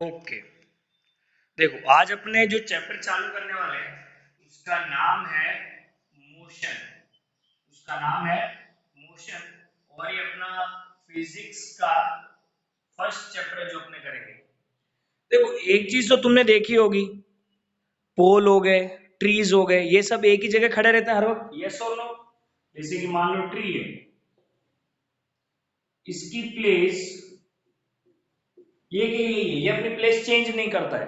Okay, देखो आज अपने जो चैप्टर चालू करने वाले हैं उसका नाम है मोशन। उसका नाम है मोशन और ये अपना फिजिक्स का फर्स्ट चैप्टर जो अपने करेंगे। देखो एक चीज तो तुमने देखी होगी, पोल हो गए, ट्रीज हो गए, ये सब एक ही जगह खड़े रहते हैं हर वक्त, यस और नो। जैसे कि मान लो ट्री है, इसकी प्लेस ये कि ये अपनी प्लेस चेंज नहीं करता है।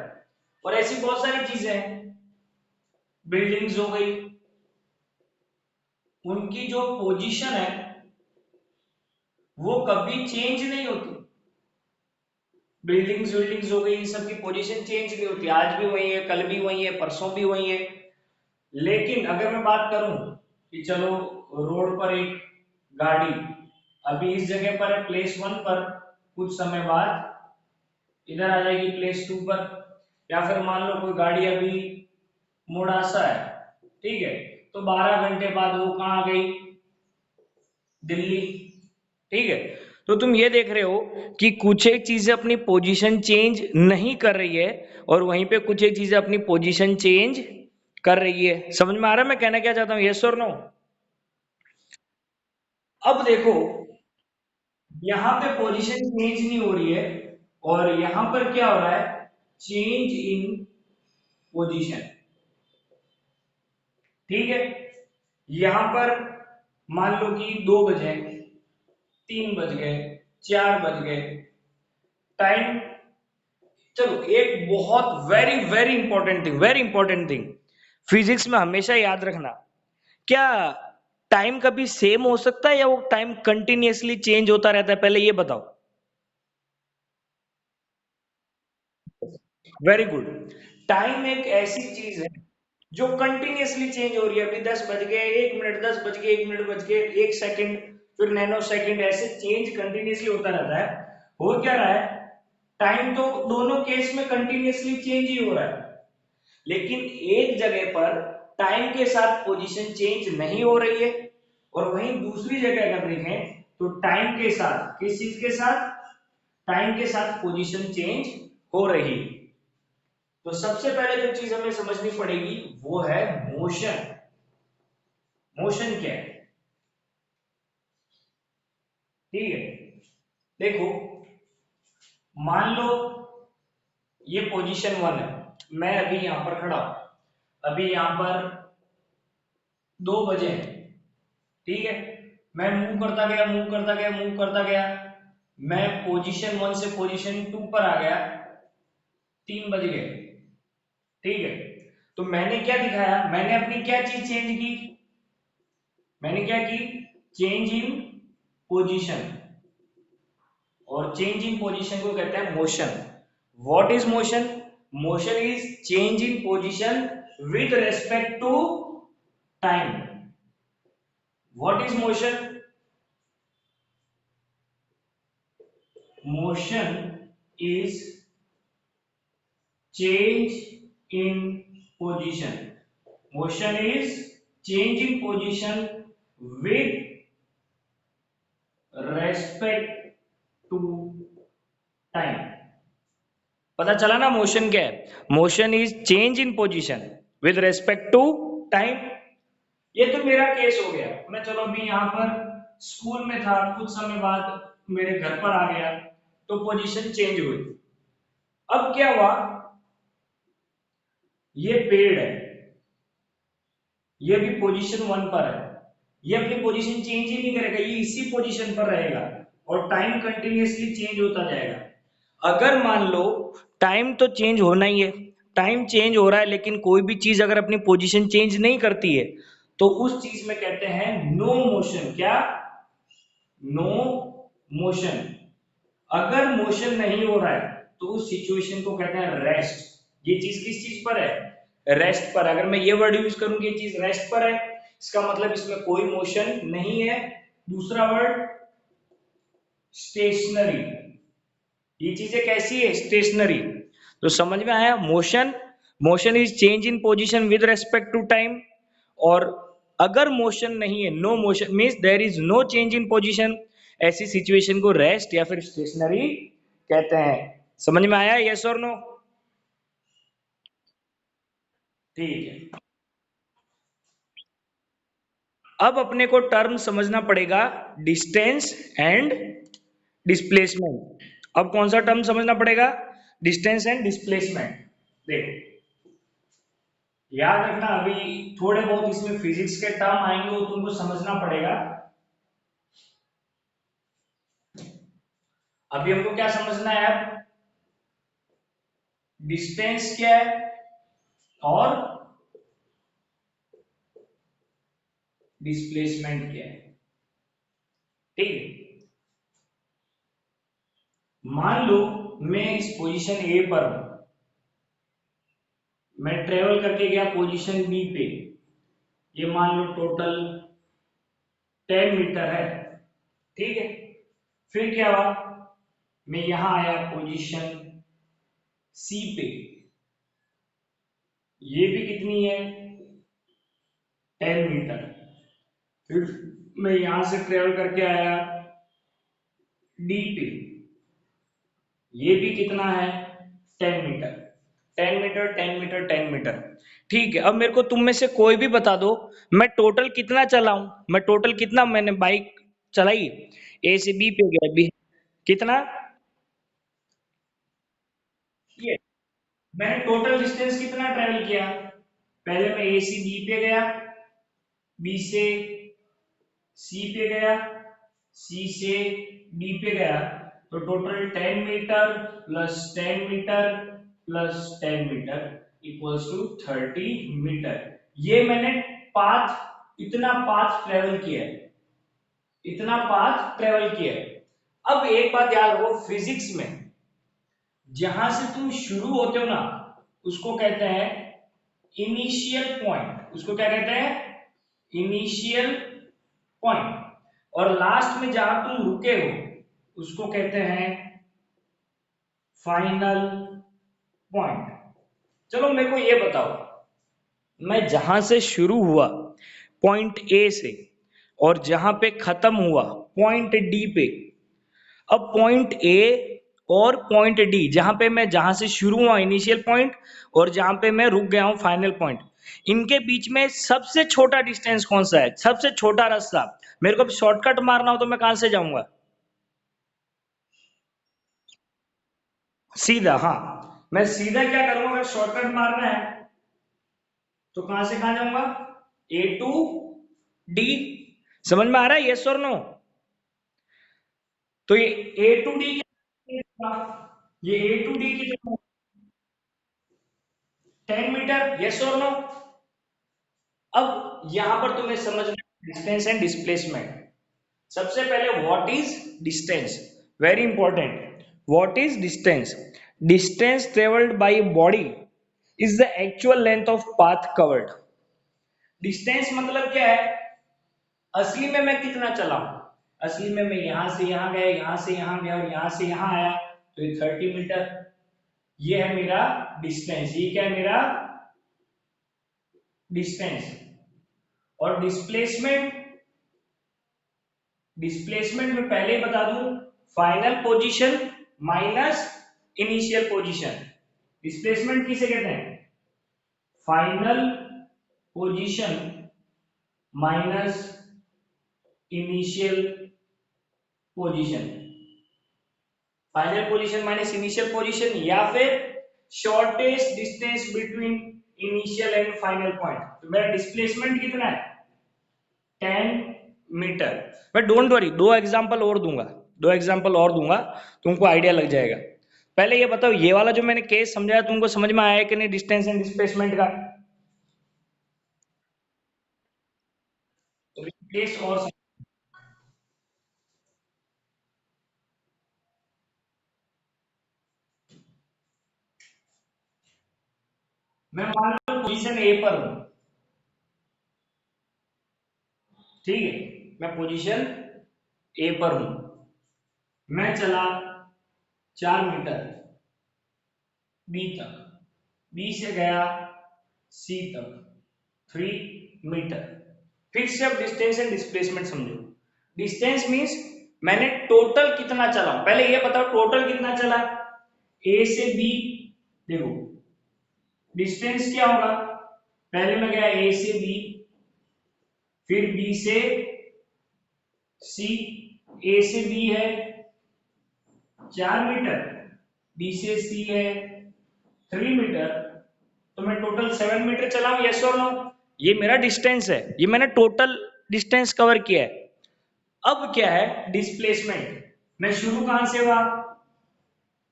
और ऐसी बहुत सारी चीजें हैं, बिल्डिंग्स हो गई, उनकी जो पोजीशन है वो कभी चेंज नहीं होती। बिल्डिंग्स बिल्डिंग्स हो गई, इन सब की पोजीशन चेंज नहीं होती, आज भी वही है, कल भी वही है, परसों भी वही है। लेकिन अगर मैं बात करूं कि चलो रोड पर एक गाड़ी अभी इस जगह पर है प्लेस वन पर, कुछ समय बाद इधर आ जाएगी प्लेस टू पर, या फिर मान लो कोई गाड़ी अभी मोडासा है, ठीक है, तो 12 घंटे बाद वो कहाँ आ गई, दिल्ली। ठीक है, तो तुम ये देख रहे हो कि कुछ एक चीजें अपनी पोजीशन चेंज नहीं कर रही है और वहीं पे कुछ एक चीजें अपनी पोजीशन चेंज कर रही है। समझ में आ रहा है मैं कहना क्या चाहता हूँ, यस और नो? अब देखो, यहाँ पे पोजीशन चेंज नहीं हो रही है और यहाँ पर क्या हो रहा है, चेंज इन पोजीशन। ठीक है, यहाँ पर मान लो कि 2 बजे, 3 बज गए, 4 बज गए, टाइम। चलो एक बहुत वेरी इंपॉर्टेंट थिंग फिजिक्स में हमेशा याद रखना, क्या टाइम कभी सेम हो सकता है या वो टाइम कंटिन्यूअसली चेंज होता रहता है, पहले ये बताओ। Very good. टाइम एक ऐसी चीज है जो कंटिन्यूअसली चेंज हो रही है, अभी 10 बज गए 1 मिनट, 10 बज गए 1 मिनट बज गए 1 सेकंड, फिर नैनो सेकंड, ऐसे चेंज कंटिन्यूअसली होता रहता है। हो क्या रहा है, टाइम तो दोनों केस में कंटिन्यूअसली चेंज ही हो रहा है, लेकिन एक जगह पर टाइम के साथ पोजीशन चेंज नहीं हो रही है और वहीं दूसरी जगह अगर देखें तो टाइम के साथ, किस चीज के साथ, टाइम के साथ पोजीशन चेंज हो रही। तो सबसे पहले जो चीज हमें समझनी पड़ेगी वो है मोशन। मोशन क्या है, ठीक है। देखो मान लो ये पोजीशन वन है, मैं अभी यहां पर खड़ा हूं, अभी यहां पर 2 बजे हैं, ठीक है। मैं मूव करता गया मूव करता गया मूव करता गया, मैं पोजीशन वन से पोजीशन टू पर आ गया, 3 बज गए, ठीक है। तो मैंने क्या दिखाया, मैंने अपनी क्या चीज चेंज की, मैंने क्या की, चेंज इन पोजीशन। और चेंज इन पोजीशन को कहते हैं motion. What is motion? Motion is change in position with respect to time. What is motion? Motion is change in position. Motion is change in position with respect to time. पता चला ना motion क्या है, motion is change in position with respect to time. ये तो मेरा case हो गया, मैं चलो अभी यहाँ पर स्कूल में था, कुछ समय बाद मेरे घर पर आ गया तो पोजीशन चेंज हुई। अब क्या हुआ, ये पेड़ है, ये भी पोजीशन वन पर है, ये अपनी पोजीशन चेंज ही नहीं करेगा, ये इसी पोजीशन पर रहेगा और टाइम कंटिन्यूअसली चेंज होता जाएगा। अगर मान लो टाइम तो चेंज होना ही है, टाइम चेंज हो रहा है लेकिन कोई भी चीज अगर अपनी पोजीशन चेंज नहीं करती है तो उस चीज में कहते हैं नो मोशन। क्या? No motion. अगर मोशन नहीं हो रहा है तो उस सिचुएशन को कहते हैं रेस्ट। ये चीज किस चीज पर है, रेस्ट पर। अगर मैं ये वर्ड यूज करूं कि ये चीज रेस्ट पर है, इसका मतलब इसमें कोई मोशन नहीं है। दूसरा वर्ड स्टेशनरी, ये चीजें कैसी है, स्टेशनरी। तो समझ में आया, motion, motion is change in position with respect to time. और अगर मोशन नहीं है, no motion means there is no change in position, ऐसी सिचुएशन को रेस्ट या फिर स्टेशनरी कहते हैं। समझ में आया, यस और नो? ठीक है, अब अपने को टर्म समझना पड़ेगा, डिस्टेंस एंड डिस्प्लेसमेंट। अब कौन सा टर्म समझना पड़ेगा? Distance and displacement. देखो, याद रखना, अभी थोड़े बहुत इसमें फिजिक्स के टर्म आएंगे, वो तुमको समझना पड़ेगा। अभी हमको क्या समझना है? अब डिस्टेंस क्या है और डिस्प्लेसमेंट क्या है। ठीक है, मान लो मैं इस पोजीशन ए पर हूं, मैं ट्रेवल करके गया पोजीशन बी पे, ये मान लो टोटल 10 मीटर है। ठीक है, फिर क्या हुआ, मैं यहां आया पोजीशन सी पे, ये भी कितनी है, 10 मीटर। फिर मैं यहां से ट्रेवल करके आया डी पे, ये भी कितना है, 10 मीटर। 10 metre, 10 metre, 10 metre. ठीक है, अब मेरे को तुम में से कोई भी बता दो, मैं टोटल कितना चला हूं, मैं टोटल कितना मैंने बाइक चलाई, ए से बी पे गया, बी कितना, ये मैंने टोटल डिस्टेंस कितना ट्रेवल किया। पहले मैं ए से बी पे गया, बी से सी पे गया, सी से डी पे गया, तो total 10 metre plus 10 metre plus 10 metre equals to 30 metre. ये मैंने पाथ, इतना पाथ ट्रेवल किया है, इतना पाथ ट्रेवल किया है। अब एक बात याद रखो, फिजिक्स में जहां से तुम शुरू होते हो ना, उसको कहते हैं इनिशियल पॉइंट। उसको क्या कहते हैं, इनिशियल पॉइंट। और लास्ट में जहां तुम रुके हो, उसको कहते हैं फाइनल पॉइंट। चलो मेरे को ये बताओ, मैं जहां से शुरू हुआ पॉइंट ए से, और जहां पे खत्म हुआ पॉइंट डी पे, अब पॉइंट ए और पॉइंट डी, जहां पे मैं, जहां से शुरू हुआ इनिशियल पॉइंट, और जहां पे मैं रुक गया हूं फाइनल पॉइंट, इनके बीच में सबसे छोटा डिस्टेंस कौन सा है, सबसे छोटा रास्ता? मेरे को शॉर्टकट मारना हो तो मैं कहां से जाऊंगा? सीधा, हाँ। मैं सीधा क्या करूंगा, अगर शॉर्टकट मारना है तो कहां से कहां जाऊंगा, ए टू डी। समझ में आ रहा है, यस और नो? तो ये ए टू डी, ये ए टू डी की 10 मीटर, यस और नो? अब यहां पर तुम्हें समझना डिस्टेंस एंड डिस्प्लेसमेंट। सबसे पहले what is distance, very important. What is distance? Distance travelled by body is the actual length of path covered. Distance मतलब क्या है, असली में मैं कितना चला हूं। असली में मैं यहां से यहां गया, यहां से यहां गया और यहां से यहां आया, तो ये 30 मीटर, ये है मेरा डिस्टेंस। ये क्या है, मेरा डिस्टेंस। और डिस्प्लेसमेंट, डिस्प्लेसमेंट में पहले ही बता दूं, final position minus initial position. Displacement किसे कहते हैं, final position minus initial position. Final position minus initial position, या फिर shortest distance between initial and final point. तो मेरा डिस्प्लेसमेंट कितना है, 10 मीटर। मैं डोंट वरी, दो एग्जांपल और दूंगा, दो एग्जांपल और दूंगा, तुमको आइडिया लग जाएगा। पहले ये बताओ, ये वाला जो मैंने केस समझाया तुमको समझ में आया कि नहीं, डिस्टेंस एंड डिस्प्लेसमेंट का? तो केस और मैं मान लो पोजीशन ए पर हूं, ठीक है, मैं पोजीशन ए पर हूं, मैं चला 4 मीटर बी तक, बी से गया सी तक 3 मीटर। फिर से अब डिस्टेंस एंड डिस्प्लेसमेंट समझो। डिस्टेंस मींस मैंने टोटल कितना चला, पहले ये बताओ टोटल कितना चला। ए से बी, देखो डिस्टेंस क्या होगा, पहले मैं गया ए से बी, फिर बी से सी, ए से बी है 4 मीटर, बी से सी है 3 मीटर, तो मैं टोटल 7 मीटर चला हूं, यस और नो? ये मेरा डिस्टेंस है, ये मैंने टोटल डिस्टेंस कवर किया है। अब क्या है डिस्प्लेसमेंट, मैं शुरू कहां से हुआ,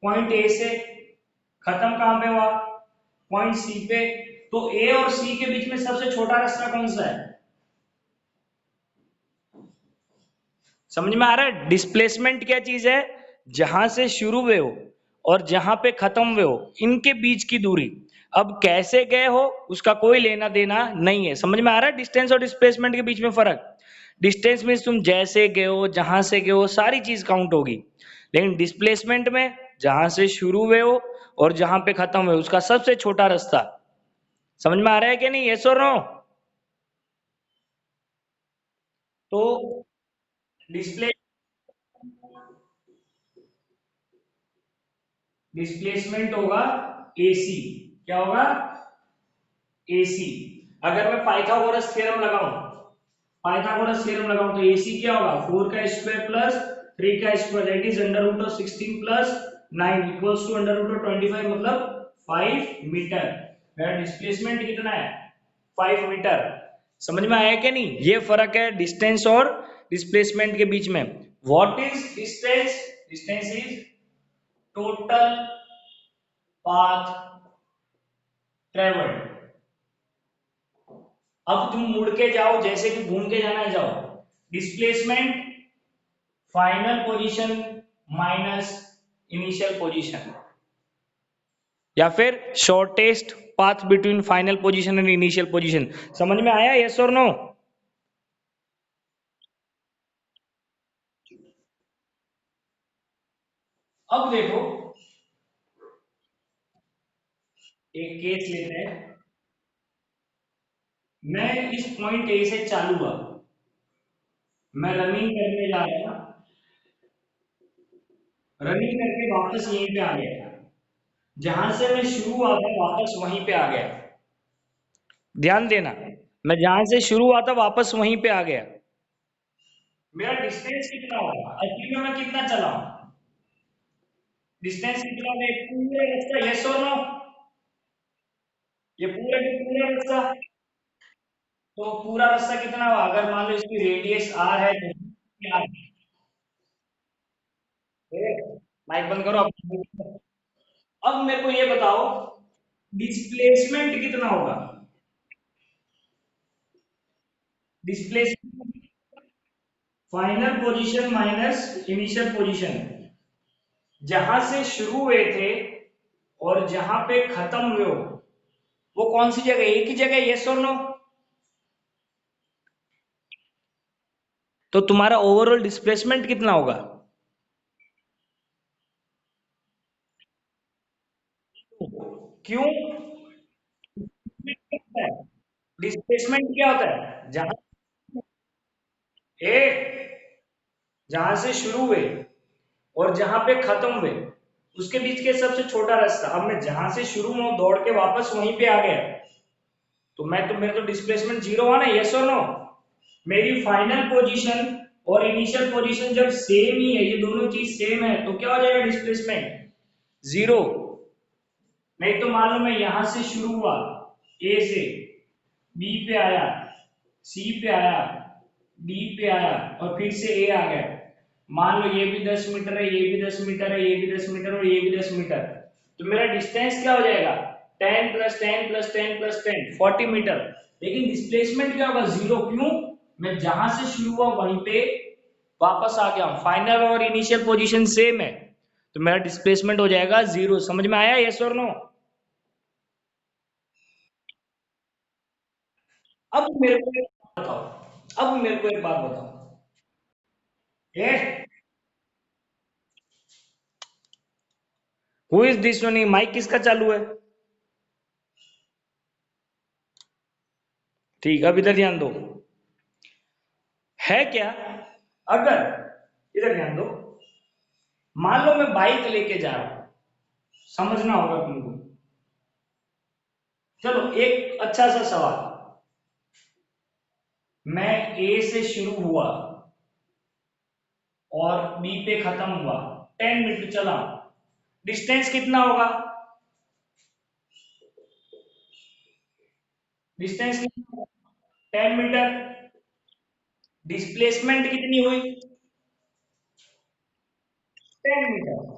पॉइंट ए से, खत्म कहां पे हुआ, पॉइंट सी पे, तो ए और सी के बीच में सबसे छोटा रास्ता कौन सा है? समझ में आ रहा है डिस्प्लेसमेंट क्या चीज है? जहां से शुरू हुए हो और जहां पे खत्म हुए हो इनके बीच की दूरी। अब कैसे गए हो उसका कोई लेना देना नहीं है। समझ में आ रहा है डिस्टेंस और डिस्प्लेसमेंट के बीच में फर्क? डिस्टेंस में तुम जैसे गए हो, जहां से गए हो, सारी चीज काउंट होगी, लेकिन डिस्प्लेसमेंट में जहां से शुरू हुए हो और जहां पे खत्म हुए उसका सबसे छोटा रास्ता। समझ में आ रहा है कि नहीं, यस और नो? तो डिस्प्ले डिस्प्लेसमेंट होगा एसी। क्या होगा? एसी। अगर मैं पाइथागोरस थ्योरम लगाऊं, पाइथागोरस थ्योरम लगाऊं तो एसी क्या होगा, 4 का स्क्वायर प्लस 3 का square, that is under root of 16 plus 9 equals to under root of 25, मतलब 5 मीटर। मेरा डिस्प्लेसमेंट कितना है, 5 मीटर। समझ में आया क्या नहीं? ये फर्क है डिस्टेंस और डिस्प्लेसमेंट के बीच में। What is distance? Distance is total path travelled. अब तुम मुड़ के जाओ, जैसे कि घूम के जाना है जाओ, displacement final position minus initial position, या फिर shortest path between final position and initial position. समझ में आया, यस और नो? अब देखो, एक केस लेते हैं, मैं इस पॉइंट ए से चालू हुआ, मैं रनिंग करने जा रहा था, रनिंग करके वापस यहीं पे आ गया, जहां से मैं शुरू हुआ था वापस वहीं पे आ गया। ध्यान देना, मैं जहां से शुरू हुआ था वापस वहीं पे आ गया। मेरा डिस्टेंस कितना होगा, एक्चुअली में मैं कितना चला हूं, डिस्टेंस कितना होगा, ये पूरे रास्ता, यस और नो? ये पूरे के पूरे रास्ता, तो पूरा रास्ता कितना हुआ, अगर मान लो इसकी रेडियस आर है तो क्या है? माइक बंद करो अब मेरे को ये बताओ डिस्प्लेसमेंट कितना होगा, displacement final position minus initial position, जहां से शुरू हुए थे और जहां पे खत्म हुए हो वो कौन सी जगह, एक ही जगह, यस और नो? तो तुम्हारा ओवरऑल डिस्प्लेसमेंट कितना होगा? क्यों? डिस्प्लेसमेंट क्या होता है, जहां ए जहां से शुरू हुए और जहां पे खत्म हुए उसके बीच के सबसे छोटा रास्ता। अब मैं जहां से शुरू हुआ दौड़ के वापस वहीं पे आ गया, तो मैं तो मेरा तो डिस्प्लेसमेंट जीरो हुआ ना, यस और नो? मेरी फाइनल पोजीशन और इनिशियल पोजीशन जब सेम ही है, ये दोनों चीज सेम है, तो क्या हो जाएगा डिस्प्लेसमेंट, जीरो। नहीं तो मान लो मैं यहां से शुरू हुआ ए से, बी पे आया, सी पे आया, डी पे आया और फिर से ए आ गया, मान लो ये भी 10 मीटर है, ये भी 10 मीटर है, ये भी 10 मीटर और ये भी 10 मीटर, तो मेरा डिस्टेंस क्या हो जाएगा, 10 + 10 + 10 + 10 40 मीटर। लेकिन डिस्प्लेसमेंट क्या होगा, जीरो। क्यों? मैं जहां से शुरू हुआ वहीं पे वापस आ गया हूं, फाइनल और इनिशियल पोजीशन सेम है, तो मेरा डिस्प्लेसमेंट हो जाएगा जीरो। समझ में आया, यस और नो? अब मेरे को एक बात बताओ, अब मेरे को एक बात बताओ, eh who is this one, mike किसका चालू है? ठीक, अब इधर ध्यान दो, है क्या, अगर इधर ध्यान दो, मान लो मैं बाइक लेके जा रहा हूं, समझना होगा तुमको। चलो एक अच्छा सा सवाल, मैं ए से शुरू हुआ और बी पे खत्म हुआ, 10 मीटर चला, डिस्टेंस कितना होगा? डिस्टेंस कितना? 10 मीटर। डिस्प्लेसमेंट कितनी हुई? 10 मीटर।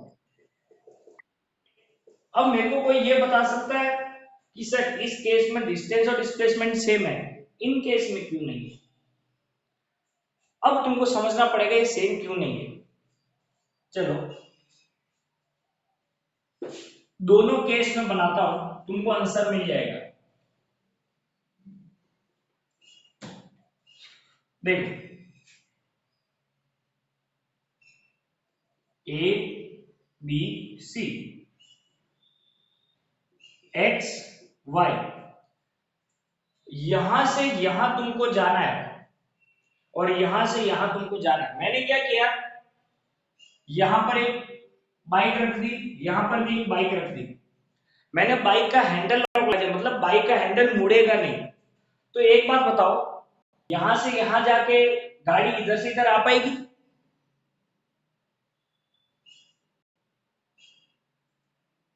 अब मेरे को कोई ये बता सकता है कि सर इस केस में डिस्टेंस और डिस्प्लेसमेंट सेम है, इन केस में क्यों नहीं है? अब तुमको समझना पड़ेगा ये सेम क्यों नहीं है। चलो दोनों केस में बनाता हूं, तुमको आंसर मिल जाएगा। देखो, A B C, X Y, यहां से यहां तुमको जाना है और यहां से यहां तुमको जाना है। मैंने क्या किया, यहां पर एक बाइक रख दी, यहां पर भी एक बाइक रख दी। मैंने बाइक का हैंडल लॉक लगा दिया, मतलब बाइक का हैंडल मुड़ेगा नहीं। तो एक बात बताओ, यहां से यहां जाके गाड़ी इधर से इधर आ पाएगी?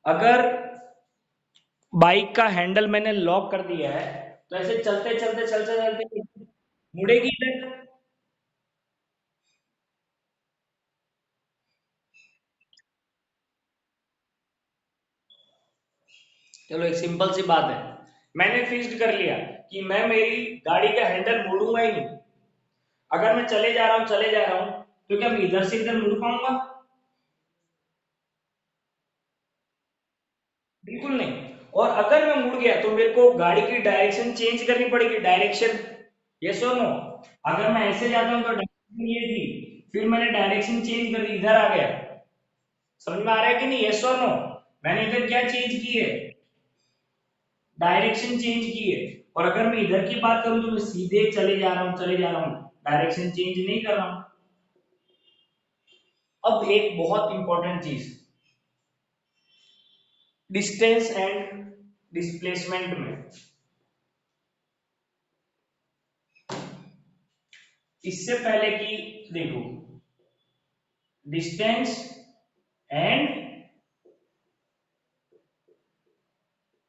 अगर बाइक का हैंडल मैंने लॉक कर दिया है तो ऐसे चलते चलते चलते चलते मुड़ेगी इधर? चलो एक सिंपल सी बात है, मैंने फिक्स्ड कर लिया कि मैं मेरी गाड़ी का हैंडल मोड़ूंगा ही नहीं। अगर मैं चले जा रहा हूं चले जा रहा हूं, तो क्या मैं इधर से इधर मुड़ पाऊंगा? बिल्कुल नहीं। और अगर मैं मुड़ गया तो मेरे को गाड़ी की डायरेक्शन चेंज करनी पड़ेगी, डायरेक्शन। यस और नो? अगर मैं ऐसे जाता हूं तो डायरेक्शन ये थी, फिर मैंने डायरेक्शन चेंज कर दी, इधर आ गया। समझ में आ रहा है कि नहीं? यस और नो? मैंने इधर क्या चेंज की है? डायरेक्शन चेंज की है। और अगर मैं इधर की बात करूं तो मैं सीधे चले जा रहा हूं चले जा रहा हूं, डायरेक्शन चेंज नहीं कर रहा हूं। अब एक बहुत इंपॉर्टेंट चीज, डिस्टेंस एंड डिस्प्लेसमेंट में, इससे पहले कि देखो, डिस्टेंस एंड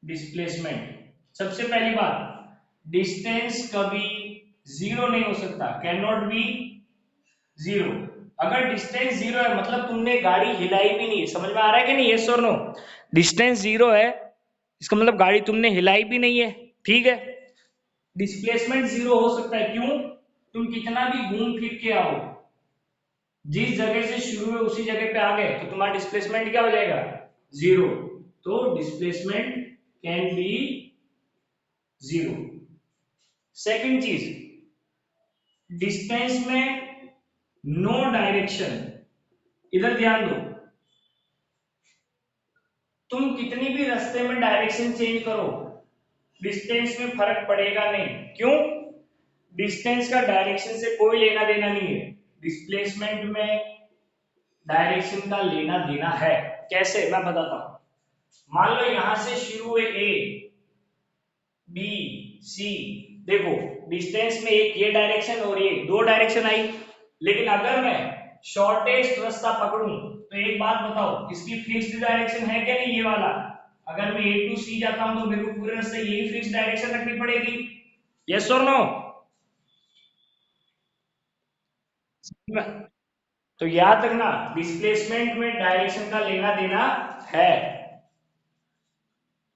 डिस्प्लेसमेंट। सबसे पहली बात, डिस्टेंस कभी जीरो नहीं हो सकता, कैन नॉट बी जीरो। अगर डिस्टेंस जीरो है मतलब तुमने गाड़ी हिलाई भी नहीं है। समझ में आ रहा है कि नहीं? यस और नो? डिस्टेंस जीरो है इसका मतलब गाड़ी तुमने हिलाई भी नहीं है, ठीक है। डिस्प्लेसमेंट जीरो हो सकता है, क्यों? तुम कितना भी घूम फिर के आओ, जिस जगह से शुरू है उसी जगह पे आ गए तो तुम्हारा डिस्प्लेसमेंट क्या हो जाएगा? जीरो। तो displacement can be zero. Second चीज, डिस्टेंस में नो डायरेक्शन। इधर ध्यान दो, तुम कितनी भी रास्ते में डायरेक्शन चेंज करो, डिस्टेंस में फर्क पड़ेगा नहीं। क्यों? डिस्टेंस का डायरेक्शन से कोई लेना देना नहीं है, डिस्प्लेसमेंट में डायरेक्शन का लेना देना है। कैसे, मैं बताता हूं। मान लो यहां से शुरू हुए ए बी सी, देखो डिस्टेंस में एक ये डायरेक्शन और ये दो डायरेक्शन आई। लेकिन अगर मैं शॉर्टेस्ट रास्ता पकड़ूं तो एक बात बताओ, इसकी फिक्स्ड डायरेक्शन है क्या नहीं, ये वाला? अगर मैं ए टू सी जाता हूं तो मेरे को पूरे रास्ते यही फिक्स डायरेक्शन रखनी पड़ेगी। यस और नो? तो याद रखना, डिस्प्लेसमेंट में डायरेक्शन का लेना देना है।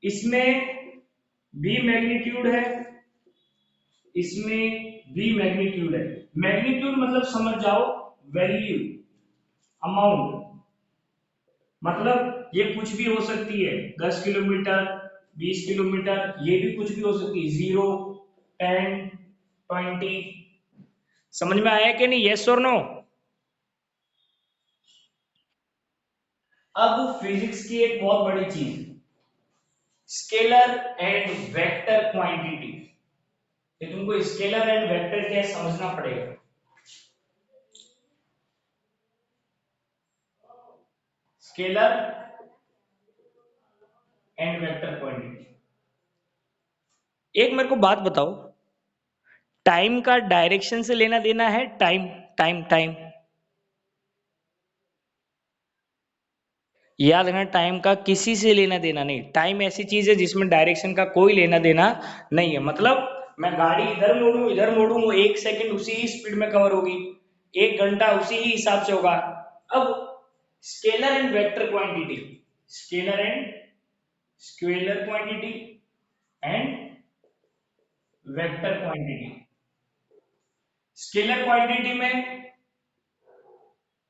इसमें भी मैग्नीट्यूड है, इसमें भी मैग्नीट्यूड है। मैग्नीट्यूड मतलब समझ जाओ, वैल्यू, अमाउंट। मतलब ये कुछ भी हो सकती है, 10 किलोमीटर, 20 किलोमीटर, ये भी कुछ भी हो सकती है, 0, 10, 20। समझ में आया कि नहीं? यस और नो? अब फिजिक्स की एक बहुत बड़ी चीज, स्केलर एंड वेक्टर क्वांटिटी। ये तुमको स्केलर एंड वेक्टर क्या समझना पड़ेगा। Scalar and vector quantity. एक मेरे को बात बताओ, टाइम का डायरेक्शन से लेना देना है? टाइम टाइम टाइम, याद रखना, टाइम का किसी से लेना देना नहीं। टाइम ऐसी चीज है जिसमें डायरेक्शन का कोई लेना देना नहीं है। मतलब मैं गाड़ी इधर मोड़ूं, वो 1 सेकंड उसी ही स्पीड में कवर होगी, 1 घंटा उसी ही हिसाब से होगा। अब scalar and vector quantity, scalar and scalar quantity and vector quantity. Scalar quantity में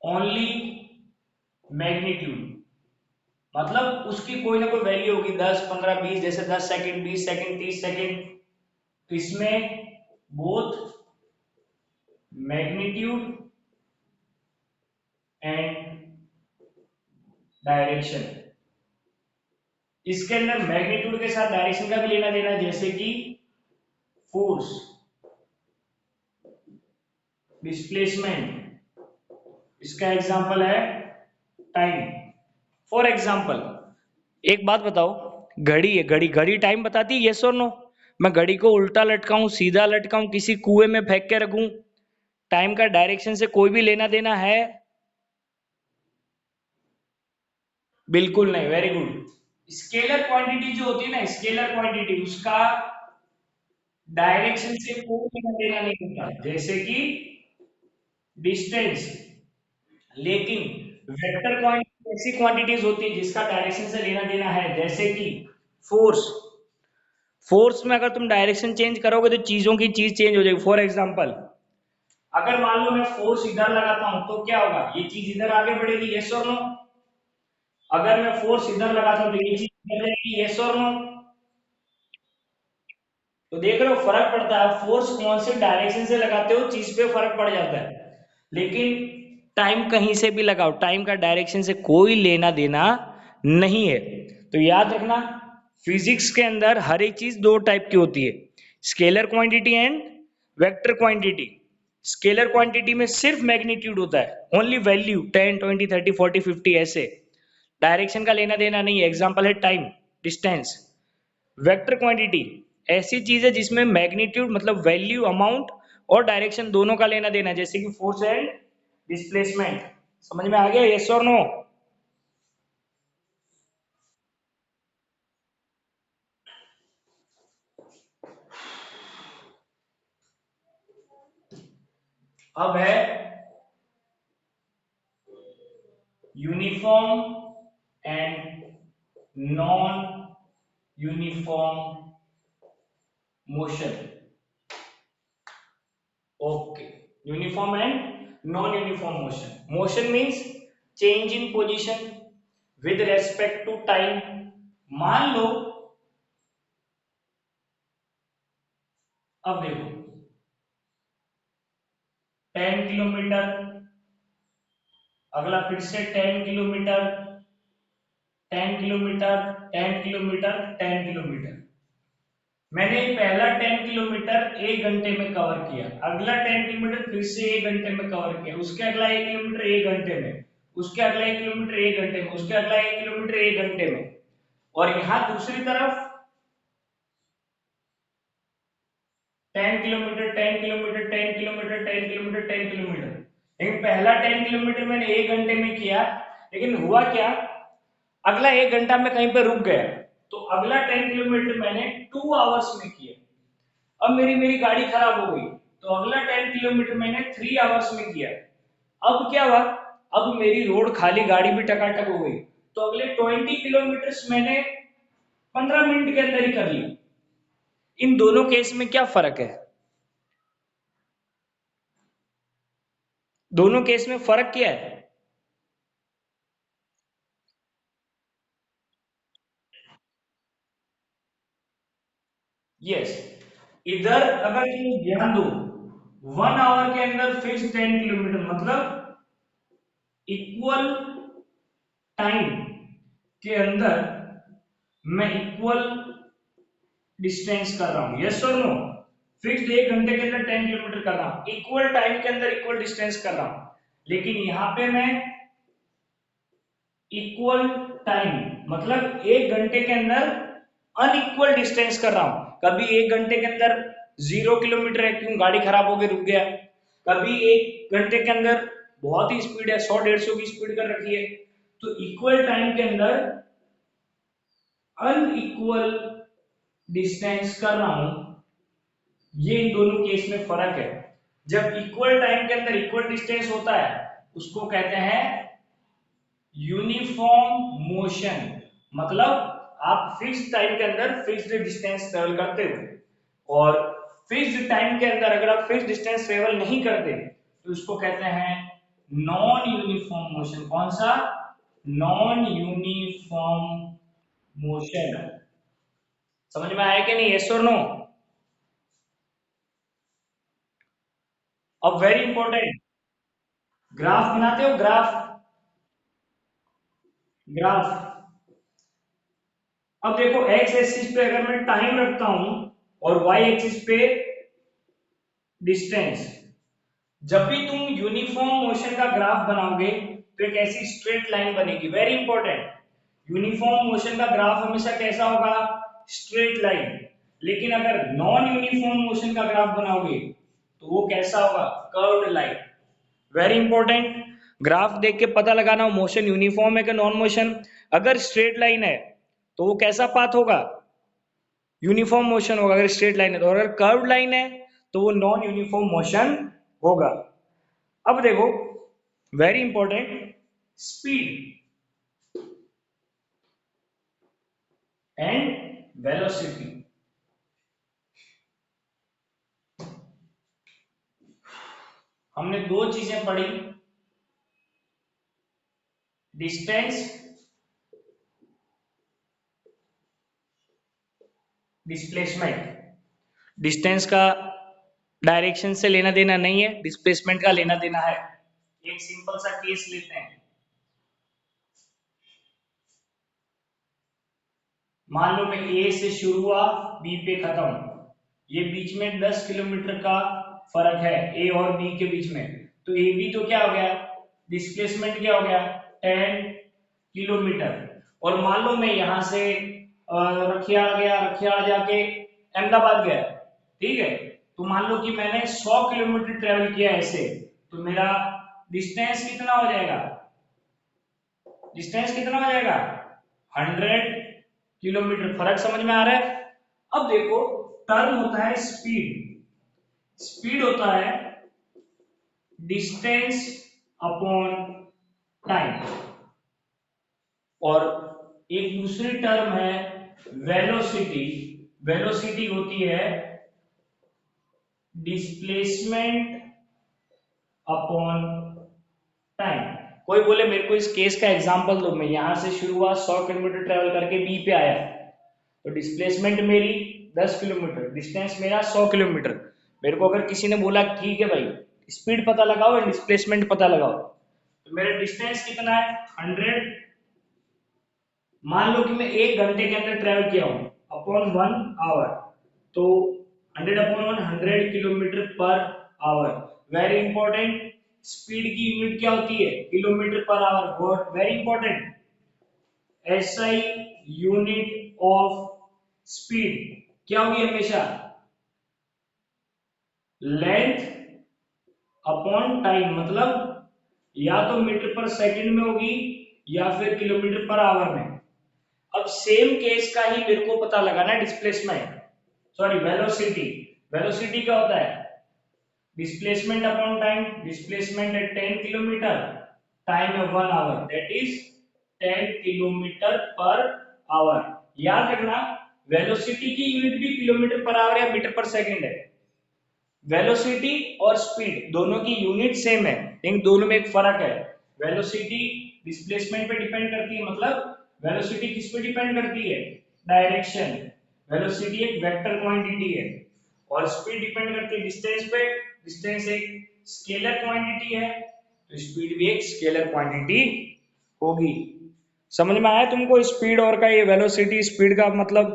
ओनली मैग्नीट्यूड, मतलब उसकी कोई ना कोई वैल्यू होगी, 10 15 20, जैसे 10 सेकंड, 20 सेकंड, 30 सेकंड। तो इसमें बोथ मैग्नीट्यूड एंड डायरेक्शन, इसके अंदर मैग्नीट्यूड के साथ डायरेक्शन का भी लेना देना है, जैसे कि फोर्स, डिस्प्लेसमेंट, इसका एग्जांपल है टाइम। फॉर एग्जांपल एक बात बताओ, घड़ी है, घड़ी घड़ी टाइम बताती है, यस और नो? मैं घड़ी को उल्टा लटकाऊं, सीधा लटकाऊं, किसी कुएं में फेंक के रखूं, टाइम का डायरेक्शन से कोई भी लेना देना है? बिल्कुल नहीं। Very good. स्केलर क्वांटिटी जो होती है ना, स्केलर क्वांटिटी, उसका डायरेक्शन से कोई लेना देना नहीं होता, जैसे कि डिस्टेंस। लेकिन वेक्टर क्वांटिटी ऐसी क्वांटिटीज होती है जिसका डायरेक्शन से लेना देना है, जैसे कि फोर्स। फोर्स में अगर तुम डायरेक्शन चेंज करोगे तो चीजों की चीज चेंज हो जाएगी। फॉर एग्जांपल, अगर मान लो मैं फोर्स इधर लगाता हूं तो क्या होगा, ये चीज इधर आगे बढ़ेगी, यस और नो? अगर मैं फोर्स इधर लगाता हूं तो ये चीज इधर जाएगी, यस और नो? तो देख रहे हो फर्क पड़ता है, फोर्स कौन से डायरेक्शन से लगाते हो चीज पे फर्क पड़ जाता है। लेकिन टाइम कहीं से भी लगाओ, टाइम का डायरेक्शन से कोई लेना देना नहीं है। तो याद रखना, फिजिक्स के अंदर हर एक चीज दो टाइप की होती है, scalar quantity and vector quantity. Scalar quantity में सिर्फ मैग्नीट्यूड होता है, ओनली वैल्यू, 10 20 30 40 50 ऐसे, डायरेक्शन का लेना देना नहीं है। एग्जांपल है टाइम, डिस्टेंस। वेक्टर क्वांटिटी ऐसी चीज है जिसमें मैग्नीट्यूड मतलब वैल्यू, अमाउंट और डायरेक्शन दोनों का लेना देना, जैसे कि फोर्स एंड डिस्प्लेसमेंट। समझ में आ गया, यस और नो? अब है uniform and non uniform motion. Okay, uniform and non uniform motion. Motion means change in position with respect to time. मान लो, अब देखो, 10 किलोमीटर, अगला फिर से 10 किलोमीटर, 10 किलोमीटर, 10 किलोमीटर, 10 किलोमीटर। मैंने पहला 10 किलोमीटर 1 घंटे में कवर किया, अगला 10 किलोमीटर फिर से 1 घंटे में कवर किया, उसके अगला 1 किलोमीटर 1 घंटे में, उसके अगला 1 किलोमीटर 1 घंटे में, उसके अगला 1 किलोमीटर 1 घंटे में। और यहाँ दूसरी तरफ 10 kilometre, 10 kilometre, 10 kilometre, 10 kilometre, 10 kilometre. लेकिन पहला 10 किलोमीटर मैंने 1 घंटे में किया, लेकिन हुआ क्या, अगला 1 घंटा में कहीं पे रुक गया, तो अगला 10 किलोमीटर मैंने 2 आवर्स में किया। अब मेरी मेरी गाड़ी खराब हो गई, तो अगला 10 किलोमीटर मैंने 3 आवर्स में किया। अब क्या हुआ, अब मेरी रोड खाली, गाड़ी भी टकाटक हो गई, तो अगले 20 किलोमीटर मैंने 15 मिनट के अंदर ही कर ली। इन दोनों केस में क्या फर्क है? दोनों केस में फर्क क्या है? यस, इधर अगर तुम ध्यान दो, 1 आवर के अंदर फिक्स 10 किलोमीटर, मतलब इक्वल टाइम के अंदर मैं इक्वल डिस्टेंस कर रहा हूं, यस और नो? फिक्स्ड 1 घंटे के अंदर 10 किलोमीटर कर रहा हूं, इक्वल टाइम के अंदर इक्वल डिस्टेंस कर रहा हूं। लेकिन यहां पे मैं इक्वल टाइम मतलब 1 घंटे के अंदर अनइक्वल डिस्टेंस कर रहा हूं। कभी 1 घंटे के अंदर 0 किलोमीटर है, क्यों, गाड़ी खराब होकर रुक गया। कभी 1 घंटे के अंदर बहुत ही स्पीड है, 100-150 की स्पीड कर रखी है। तो इक्वल टाइम के अंदर अनइक्वल डिस्टेंस कर रहा हूं, ये इन दोनों केस में फर्क है। जब इक्वल टाइम के अंदर इक्वल डिस्टेंस होता है उसको कहते हैं यूनिफॉर्म मोशन। मतलब आप फिक्स टाइम के अंदर फिक्स्ड डिस्टेंस ट्रेवल करते हो, और फिक्स्ड टाइम के अंदर अगर आप फिक्स्ड डिस्टेंस ट्रेवल नहीं करते तो उसको कहते हैं नॉन यूनिफॉर्म मोशन। कौन सा? Non uniform motion. समझ में आया कि नहीं? यस और नो? अब वेरी इंपॉर्टेंट, ग्राफ बनाते हो, ग्राफ, ग्राफ। अब देखो एक्स एक्सिस पे अगर मैं टाइम रखता हूं और वाई एक्सिस पे डिस्टेंस, जब भी तुम यूनिफॉर्म मोशन का ग्राफ बनाओगे तो एक ऐसी स्ट्रेट लाइन बनेगी। वेरी इंपॉर्टेंट, यूनिफॉर्म मोशन का ग्राफ हमेशा कैसा होगा? Straight line. लेकिन अगर नॉन यूनिफॉर्म मोशन का ग्राफ बनाओगे तो वो कैसा होगा? Curved line. Very important, graph देख के पता लगाना मोशन यूनिफॉर्म है कि नॉन मोशन। अगर स्ट्रेट लाइन है तो वो कैसा पाथ होगा? यूनिफॉर्म मोशन होगा अगर स्ट्रेट लाइन है तो। अगर कर्व लाइन है तो वो नॉन यूनिफॉर्म मोशन होगा। अब देखो very important, speed and velocity. हमने दो चीजें पढ़ी, डिस्टेंस, डिस्प्लेसमेंट। डिस्टेंस का डायरेक्शन से लेना देना नहीं है, डिस्प्लेसमेंट का लेना देना है। एक सिंपल सा केस लेते हैं। मान लो मैं ए से शुरू हुआ, बी पे खत्म, ये बीच में 10 किलोमीटर का फर्क है ए और बी के बीच में। तो ए बी तो क्या हो गया? डिस्प्लेसमेंट क्या हो गया? 10 किलोमीटर। और मान लो मैं यहां से रखियाल गया, रखियाल जाके अहमदाबाद गया, ठीक है। तो मान लो कि मैंने 100 किलोमीटर ट्रेवल किया ऐसे, तो मेरा डिस्टेंस कितना हो जाएगा? डिस्टेंस कितना हो जाएगा? 100 किलोमीटर। फर्क समझ में आ रहा है? अब देखो, टर्म होता है स्पीड, स्पीड होता है डिस्टेंस अपॉन टाइम, और एक दूसरी टर्म है वेलोसिटी। वेलोसिटी होती है डिस्प्लेसमेंट अपॉन टाइम। कोई बोले मेरे को इस केस का एग्जांपल दो, मैं यहां से शुरू हुआ 100 किलोमीटर ट्रेवल करके बी पे आया, तो डिस्प्लेसमेंट मेरी 10 किलोमीटर, डिस्टेंस मेरा 100 किलोमीटर। मेरे को अगर किसी ने बोला ठीक है भाई स्पीड पता लगाओ या डिस्प्लेसमेंट पता लगाओ, तो मेरा डिस्टेंस कितना है? 100। मान लो कि मैं 1 घंटे के अंदर ट्रेवल किया हूं अपॉन 1 आवर, तो 100/1 100 kilometre per our. Very important, speed की यूनिट क्या होती है? Kilometre per our. What? Very important, SI unit of speed क्या होगी हमेशा? Length upon time. मतलब या तो मीटर पर सेकंड में होगी या फिर किलोमीटर पर आवर में। अब सेम केस का ही मेरे को पता लगाना है डिस्प्लेसमेंट, सॉरी वेलोसिटी। वेलोसिटी क्या होता है? Displacement upon time. डिस्प्लेसमेंट है 10 किलोमीटर, टाइम है 1 hour, that is 10 kilometre per hour. याद रखना वेलोसिटी की यूनिट भी किलोमीटर पर आवर या मीटर पर सेकंड है। वेलोसिटी और स्पीड दोनों की यूनिट सेम है, लेकिन दोनों में एक फर्क है। वेलोसिटी डिस्प्लेसमेंट पे डिपेंड करती है, मतलब वेलोसिटी किस पे डिपेंड करती है? डायरेक्शन। वेलोसिटी एक वेक्टर क्वांटिटी है, और स्पीड डिपेंड करती है डिस्टेंस पे। डिस्टेंस एक स्केलर क्वांटिटी है, तो स्पीड भी एक स्केलर क्वांटिटी होगी। समझ में आया तुमको स्पीड और का ये वेलोसिटी स्पीड का मतलब?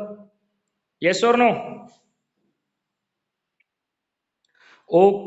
यस और नो? ओके।